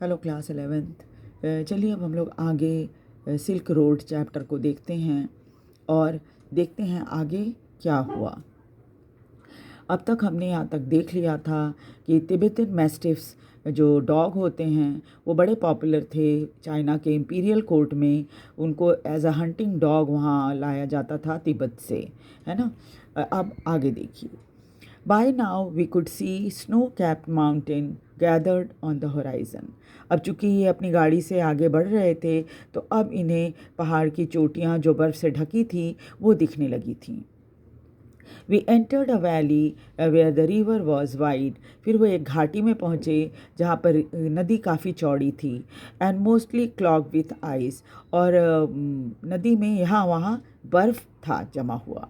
Hello class 11th। चलिए अब हम लोग आगे सिल्क रोड चैप्टर को देखते हैं और देखते हैं आगे क्या हुआ। अब तक हमने यहाँ तक देख लिया था कि तिब्बतन मैस्टिफ्स जो डॉग होते हैं वो बड़े पॉपुलर थे चाइना के इम्पीरियल कोर्ट में। उनको एज अ हंटिंग डॉग वहाँ लाया जाता था तिब्बत से, है ना। अब आगे देखिए। By now we could see snow-capped mountain gathered on the horizon। अब चूंकि ये अपनी गाड़ी से आगे बढ़ रहे थे तो अब इन्हें पहाड़ की चोटियाँ जो बर्फ़ से ढकी थी वो दिखने लगी थीं। We entered a valley where the river was wide। फिर वो एक घाटी में पहुँचे जहाँ पर नदी काफ़ी चौड़ी थी। And mostly clogged with ice। और नदी में यहाँ वहाँ बर्फ़ था जमा हुआ।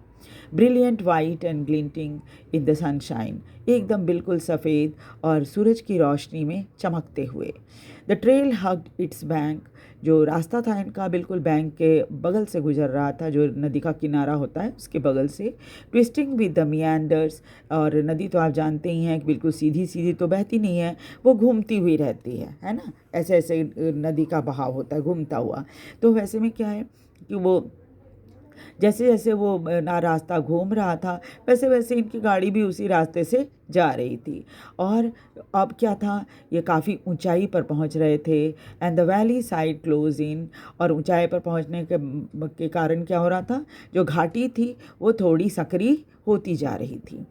Brilliant white and glinting in the sunshine. एकदम बिल्कुल सफ़ेद और सूरज की रोशनी में चमकते हुए। The trail hugged it's bank. जो रास्ता था इनका बिल्कुल बैंक के बगल से गुजर रहा था, जो नदी का किनारा होता है उसके बगल से। Twisting with the मियांडर्स। और नदी तो आप जानते ही हैं कि बिल्कुल सीधी सीधी तो बहती नहीं है, वो घूमती हुई रहती है ना। ऐसे ऐसे नदी का बहाव होता है घूमता हुआ। तो वैसे में क्या है कि वो जैसे जैसे वो ना रास्ता घूम रहा था वैसे वैसे इनकी गाड़ी भी उसी रास्ते से जा रही थी। और अब क्या था, ये काफ़ी ऊंचाई पर पहुंच रहे थे। And the valley side close in. और ऊंचाई पर पहुंचने के कारण क्या हो रहा था, जो घाटी थी वो थोड़ी सकरी होती जा रही थी।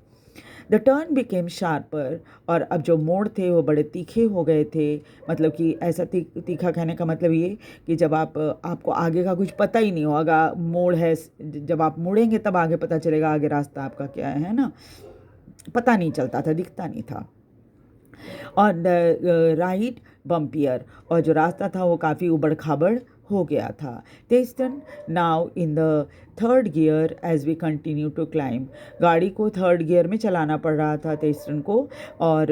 The turn became sharper. और अब जो मोड़ थे वो बड़े तीखे हो गए थे। मतलब कि ऐसा तीखा कहने का मतलब ये कि जब आपको आगे का कुछ पता ही नहीं होगा, मोड़ है, जब आप मुड़ेंगे तब आगे पता चलेगा आगे रास्ता आपका क्या है ना। पता नहीं चलता था, दिखता नहीं था। और द राइट बम्पियर। और जो रास्ता था वो काफ़ी उबड़ खाबड़ हो गया था। Teston now in the third gear as we continue to climb. गाड़ी को थर्ड गियर में चलाना पड़ रहा था तेस्टन को। और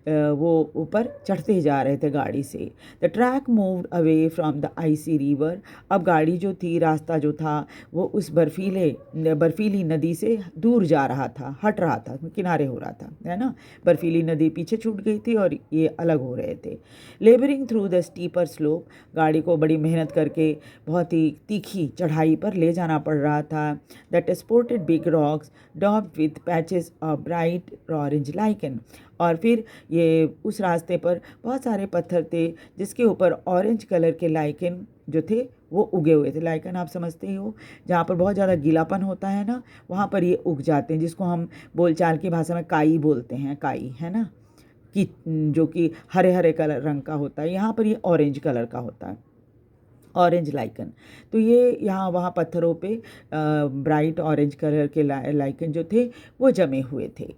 वो ऊपर चढ़ते जा रहे थे गाड़ी से। The track moved away from the icy river. अब गाड़ी जो थी, रास्ता जो था वो उस बर्फीली नदी से दूर जा रहा था, हट रहा था, किनारे हो रहा था, है ना। बर्फीली नदी पीछे छूट गई थी और ये अलग हो रहे थे। Labouring through the steeper slope. गाड़ी को बड़ी मेहनत करके बहुत ही तीखी चढ़ाई पर ले जाना पड़ रहा था। दैट स्पोर्टेड बिग रॉक्स डॉप्ड with patches of bright orange lichen. और फिर ये उस रास्ते पर बहुत सारे पत्थर थे जिसके ऊपर ऑरेंज कलर के लाइकन जो थे वो उगे हुए थे। लाइकन आप समझते ही हो, जहाँ पर बहुत ज़्यादा गीलापन होता है ना वहाँ पर ये उग जाते हैं, जिसको हम बोलचाल की भाषा में काई बोलते हैं, काई, है ना, कि जो कि हरे हरे कलर रंग का होता है। यहाँ पर ये ऑरेंज कलर का होता है, ऑरेंज लाइकन। तो ये यहाँ वहाँ पत्थरों पे ब्राइट ऑरेंज कलर के लाइकन जो थे वो जमे हुए थे।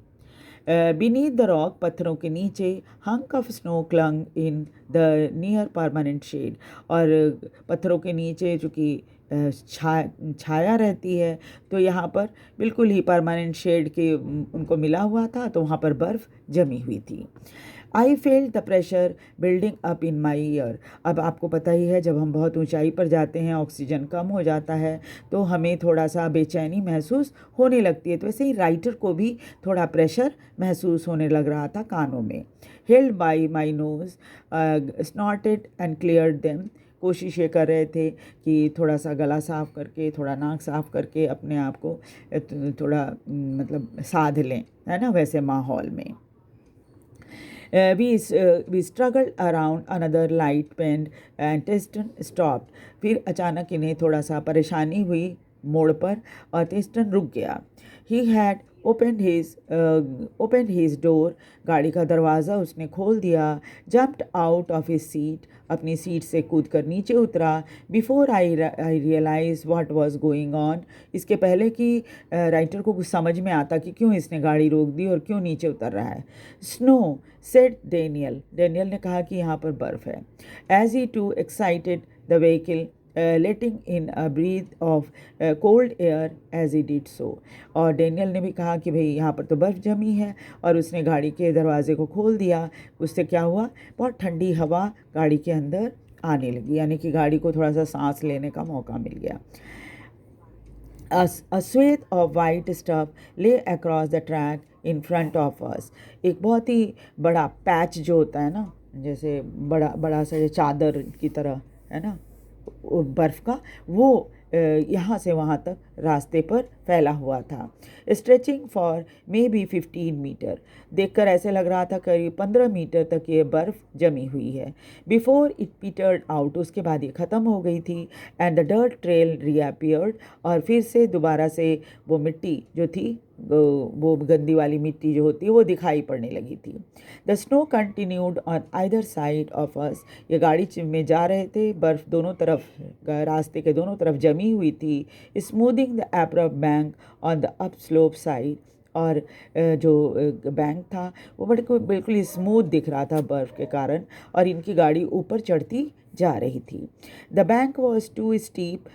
Beneath the rock. पत्थरों के नीचे hunk of snow clung in the near permanent shade. और पत्थरों के नीचे चूँकि छाया रहती है तो यहाँ पर बिल्कुल ही परमानेंट शेड के उनको मिला हुआ था, तो वहाँ पर बर्फ़ जमी हुई थी। I felt the pressure building up in my year. अब आपको पता ही है जब हम बहुत ऊंचाई पर जाते हैं ऑक्सीजन कम हो जाता है तो हमें थोड़ा सा बेचैनी महसूस होने लगती है। तो वैसे ही राइटर को भी थोड़ा प्रेशर महसूस होने लग रहा था कानों में। Held by my nose स्नॉटेड and cleared them. कोशिश ये कर रहे थे कि थोड़ा सा गला साफ़ करके, थोड़ा नाक साफ़ करके अपने आप को थोड़ा मतलब साध लें, है ना, वैसे माहौल में। We struggled around another light bend and Teston stopped। फिर अचानक इन्हें थोड़ा सा परेशानी हुई मोड़ पर और टेस्टन रुक गया। He had opened his door। गाड़ी का दरवाज़ा उसने खोल दिया। Jumped out of his seat। अपनी सीट से कूद कर नीचे उतरा। Before I realized what was going on। इसके पहले कि राइटर को कुछ समझ में आता कि क्यों इसने गाड़ी रोक दी और क्यों नीचे उतर रहा है। Snow said Daniel। डेनियल ने कहा कि यहाँ पर बर्फ़ है। As he too excited the vehicle letting in a breath of cold air as he did so। और डेनियल ने भी कहा कि भाई यहाँ पर तो बर्फ़ जमी है और उसने गाड़ी के दरवाजे को खोल दिया। उससे क्या हुआ, बहुत ठंडी हवा गाड़ी के अंदर आने लगी, यानी कि गाड़ी को थोड़ा सा सांस लेने का मौका मिल गया। A swathe of white stuff lay across the track in front of us। एक बहुत ही बड़ा पैच जो होता है ना, जैसे बड़ा बड़ा सा ये चादर की तरह है ना बर्फ़ का, वो यहाँ से वहाँ तक रास्ते पर फैला हुआ था। Stretching for maybe 15 metre, देखकर ऐसे लग रहा था करीब 15 मीटर तक ये बर्फ़ जमी हुई है। बिफोर इट पीटर्ड आउट, उसके बाद ये ख़त्म हो गई थी। एंड द डर्ट ट्रेल रीअपियर्ड, और फिर से दोबारा से वो मिट्टी जो थी, वो गंदी वाली मिट्टी जो होती है वो दिखाई पड़ने लगी थी। The snow continued on either side of us, ये गाड़ी में जा रहे थे, बर्फ़ दोनों तरफ, रास्ते के दोनों तरफ जमी हुई थी। Smoothing the abrupt bank on the up slope side, और जो बैंक था वो बिल्कुल स्मूथ दिख रहा था बर्फ़ के कारण, और इनकी गाड़ी ऊपर चढ़ती जा रही थी। The bank was too steep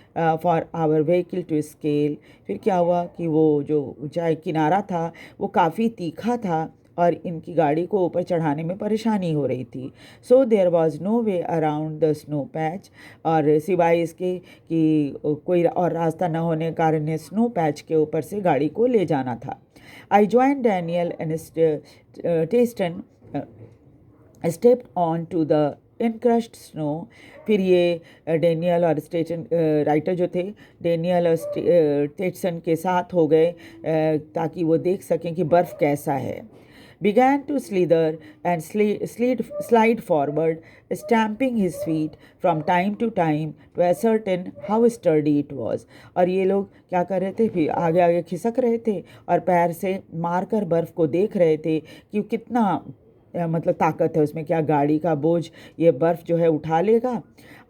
for our vehicle to scale, फिर क्या हुआ कि वो जो ऊंचाई किनारा था वो काफ़ी तीखा था और इनकी गाड़ी को ऊपर चढ़ाने में परेशानी हो रही थी। So there was no way around the snow patch, और सिवाय इसके कि कोई और रास्ता न होने के कारण ने स्नो पैच के ऊपर से गाड़ी को ले जाना था। I join Daniel and Teston step on to the encrusted snow, फिर ये डेनियल और स्टेटन राइटर जो थे डेनियल और टेटसन के साथ हो गए ताकि वो देख सकें कि बर्फ़ कैसा है। Began to slither and slide forward, stamping his feet from time to time to ascertain how sturdy it was. और ये लोग क्या कर रहे थे, फिर आगे आगे खिसक रहे थे और पैर से मारकर बर्फ़ को देख रहे थे कि कितना मतलब ताकत है उसमें, क्या गाड़ी का बोझ ये बर्फ़ जो है उठा लेगा।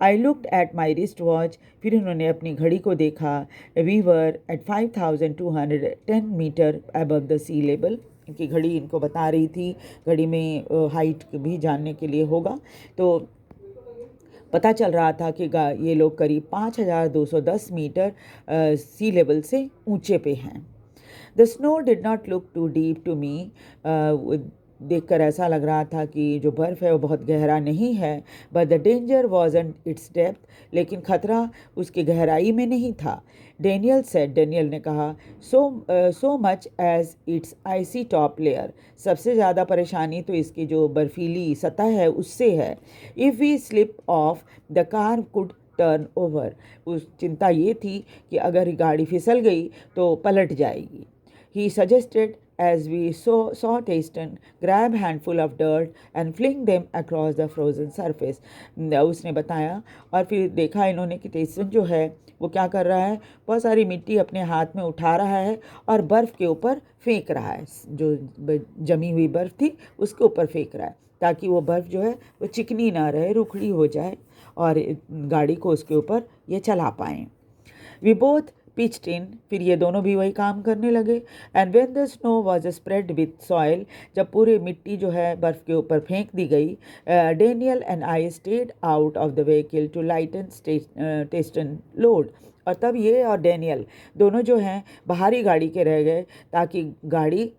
I looked at my wrist watch, फिर उन्होंने अपनी घड़ी को देखा। We were at 5210 metre above the sea level, इनकी घड़ी इनको बता रही थी, घड़ी में हाइट भी जानने के लिए होगा, तो पता चल रहा था कि ये लोग करीब 5210 मीटर सी लेवल से ऊंचे पे हैं। The snow did not look too deep to me, देखकर ऐसा लग रहा था कि जो बर्फ़ है वो बहुत गहरा नहीं है। But the danger wasn't it's depth, लेकिन ख़तरा उसकी गहराई में नहीं था। डेनियल ने कहा, so much as it's icy top layer, सबसे ज़्यादा परेशानी तो इसकी जो बर्फीली सतह है उससे है। If we slip off the car could turn over, उस चिंता ये थी कि अगर गाड़ी फिसल गई तो पलट जाएगी। He suggested as we saw Taston grab handful of dirt and fling them across the frozen surface. उसने बताया, और फिर देखा इन्होंने कि टेस्टन जो है वो क्या कर रहा है, बहुत सारी मिट्टी अपने हाथ में उठा रहा है और बर्फ़ के ऊपर फेंक रहा है, जो जमी हुई बर्फ़ थी उसके ऊपर फेंक रहा है ताकि वो बर्फ़ जो है वो चिकनी ना रहे, रुखड़ी हो जाए और गाड़ी को उसके ऊपर ये चला पाएँ। We both pitched in, फिर ये दोनों भी वही काम करने लगे। And when the snow was spread with soil, जब पूरी मिट्टी जो है बर्फ़ के ऊपर फेंक दी गई, Daniel and I stayed out of the vehicle to lighten Teston load, और तब ये और डेनियल दोनों जो हैं बाहरी गाड़ी के रह गए ताकि गाड़ी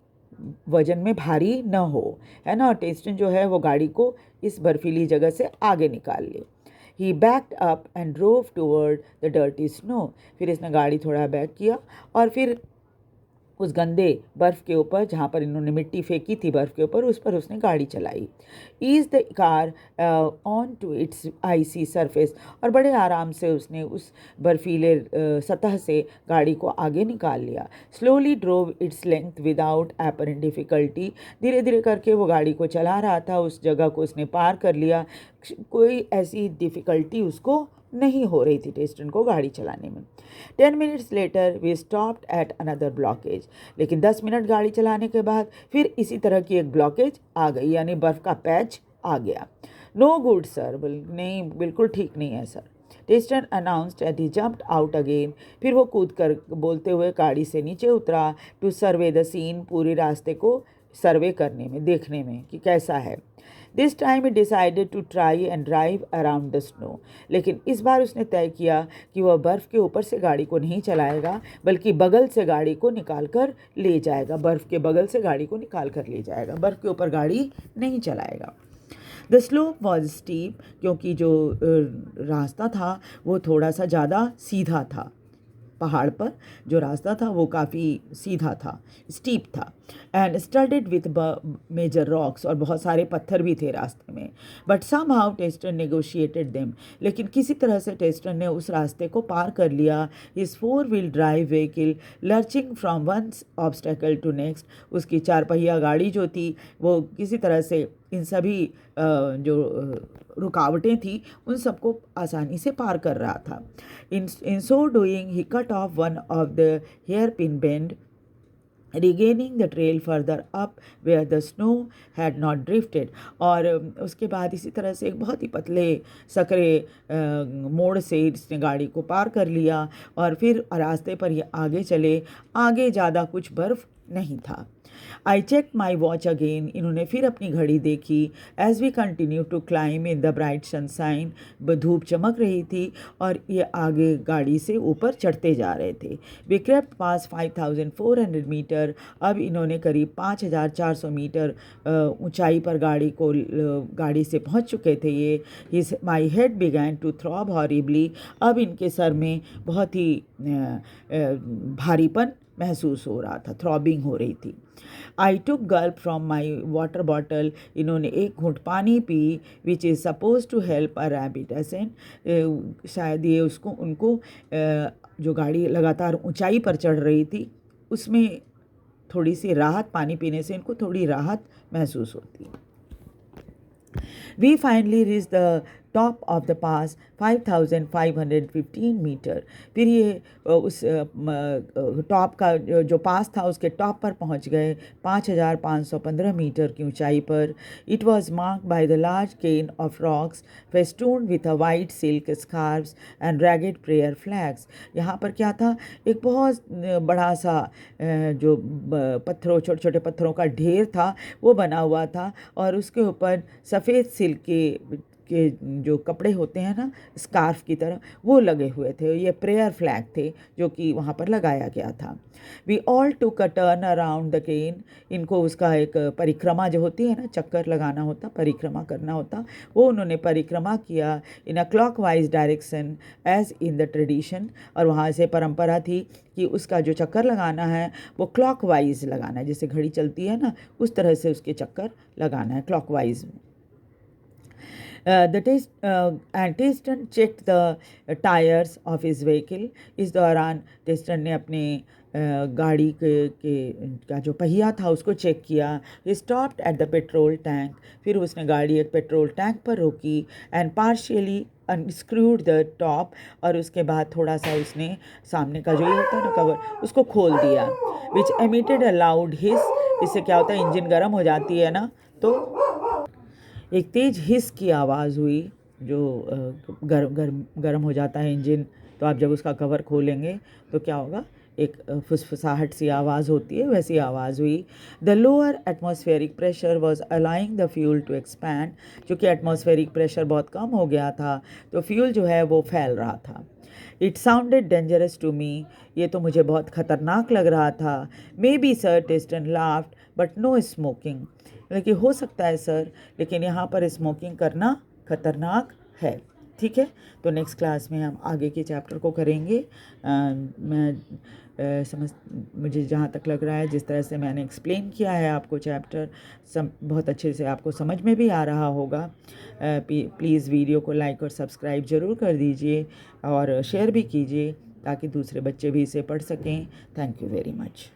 वजन में भारी न हो, है ना, और टेस्टन जो है वो गाड़ी को इस बर्फीली जगह से आगे निकाल ले। He backed up and drove toward the dirty snow, फिर इसने गाड़ी थोड़ा बैक किया और फिर उस गंदे बर्फ़ के ऊपर, जहाँ पर इन्होंने मिट्टी फेंकी थी बर्फ़ के ऊपर, उस पर उसने गाड़ी चलाई। Ease the car on to its icy surface, और बड़े आराम से उसने उस बर्फीले सतह से गाड़ी को आगे निकाल लिया। Slowly drove its length without apparent difficulty, धीरे धीरे करके वो गाड़ी को चला रहा था, उस जगह को उसने पार कर लिया, कोई ऐसी डिफ़िकल्टी उसको नहीं हो रही थी टेस्टन को गाड़ी चलाने में। 10 minutes later we stopped at another blockage, लेकिन 10 मिनट गाड़ी चलाने के बाद फिर इसी तरह की एक ब्लॉकेज आ गई, यानी बर्फ़ का पैच आ गया। नो गुड सर, नहीं, बिल्कुल ठीक नहीं है sir, Teston announced and he jumped out again, फिर वो कूद कर बोलते हुए गाड़ी से नीचे उतरा। टू सर्वे द सीन, पूरे रास्ते को सर्वे करने में, देखने में कि कैसा है। This time he decided to try and drive around the snow, लेकिन इस बार उसने तय किया कि वह बर्फ़ के ऊपर से गाड़ी को नहीं चलाएगा बल्कि बगल से गाड़ी को निकाल कर ले जाएगा, बर्फ़ के बगल से गाड़ी को निकाल कर ले जाएगा, बर्फ़ के ऊपर गाड़ी नहीं चलाएगा। द स्लोप वॉज स्टीप, क्योंकि जो रास्ता था वो थोड़ा सा ज़्यादा सीधा था, पहाड़ पर जो रास्ता था वो काफ़ी सीधा था, स्टीप था। And studded with major rocks, और बहुत सारे पत्थर भी थे रास्ते में. But somehow Tester negotiated them, लेकिन किसी तरह से टेस्टर ने उस रास्ते को पार कर लिया. His 4-wheel drive vehicle lurching from one obstacle to next, उसकी 4 पहिया गाड़ी जो थी वो किसी तरह से इन सभी जो रुकावटें थी उन सबको आसानी से पार कर रहा था. In so doing he cut off one of the हेयर पिन बेंड, regaining the trail further up where the snow had not drifted. और उसके बाद इसी तरह से एक बहुत ही पतले सकरे मोड़ से इसने गाड़ी को पार कर लिया और फिर रास्ते पर ये आगे चले. आगे ज़्यादा कुछ बर्फ़ नहीं था. I check my watch again, इन्होंने फिर अपनी घड़ी देखी. As we continue to climb in the bright sunshine, धूप चमक रही थी और ये आगे गाड़ी से ऊपर चढ़ते जा रहे थे. वी क्रेप्ट पास 5400 मीटर, अब इन्होंने करीब 5400 मीटर ऊंचाई पर गाड़ी से पहुंच चुके थे ये. My head began to throb horribly, अब इनके सर में बहुत ही भारीपन महसूस हो रहा था, थ्रॉबिंग हो रही थी. I took gulp from my water bottle, इन्होंने एक घूंट पानी पी. Which is suppose to help a rapid ascent, शायद ये उनको जो गाड़ी लगातार ऊंचाई पर चढ़ रही थी उसमें थोड़ी सी राहत, पानी पीने से इनको थोड़ी राहत महसूस होती. We finally reached the top of the pass, 5515 metre. फिर ये उस टॉप का जो पास था उसके टॉप पर पहुंच गए 5515 मीटर की ऊंचाई पर. It was marked by the large cairn of rocks festooned with a white silk scarfs and ragged prayer flags. यहाँ पर क्या था, एक बहुत बड़ा सा जो पत्थरों, छोटे छोटे पत्थरों का ढेर था वो बना हुआ था और उसके ऊपर सफ़ेद सिल्क के जो कपड़े होते हैं ना, स्कार्फ की तरह, वो लगे हुए थे. ये प्रेयर फ्लैग थे जो कि वहाँ पर लगाया गया था. We all took a turn around the cairn, इनको उसका एक परिक्रमा जो होती है ना, चक्कर लगाना होता, परिक्रमा करना होता, वो उन्होंने परिक्रमा किया in a clockwise direction as in the tradition. और वहाँ से परंपरा थी कि उसका जो चक्कर लगाना है वो क्लॉकवाइज लगाना है, जैसे घड़ी चलती है ना उस तरह से उसके चक्कर लगाना है clockwise. The Teston checked the tires of his vehicle. इस दौरान टेस्टन ने अपने गाड़ी का जो पहिया था उसको चेक किया. He stopped at the petrol tank, फिर उसने गाड़ी एक पेट्रोल टैंक पर रोकी. And partially unscrewed the top, और उसके बाद थोड़ा सा उसने सामने का जो ये होता है ना कवर उसको खोल दिया. Which emitted a loud hiss, इससे क्या होता है, इंजन गर्म हो जाती है ना तो एक तेज हिस की आवाज़ हुई. जो गर्म हो जाता है इंजन, तो आप जब उसका कवर खोलेंगे तो क्या होगा, एक फुसफुसाहट सी आवाज़ होती है, वैसी आवाज़ हुई. The lower atmospheric pressure was allowing the fuel to expand, क्योंकि एटमॉस्फेरिक प्रेशर बहुत कम हो गया था तो फ्यूल जो है वो फैल रहा था. It sounded dangerous to me, ये तो मुझे बहुत ख़तरनाक लग रहा था. Maybe sir, Teston laughed, but no smoking, लेकिन हो सकता है सर, लेकिन यहाँ पर स्मोकिंग करना ख़तरनाक है. ठीक है, तो नेक्स्ट क्लास में हम आगे के चैप्टर को करेंगे. मुझे जहाँ तक लग रहा है जिस तरह से मैंने एक्सप्लेन किया है आपको चैप्टर, बहुत अच्छे से आपको समझ में भी आ रहा होगा. प्लीज़ वीडियो को लाइक और सब्सक्राइब ज़रूर कर दीजिए और शेयर भी कीजिए ताकि दूसरे बच्चे भी इसे पढ़ सकें. Thank you very much.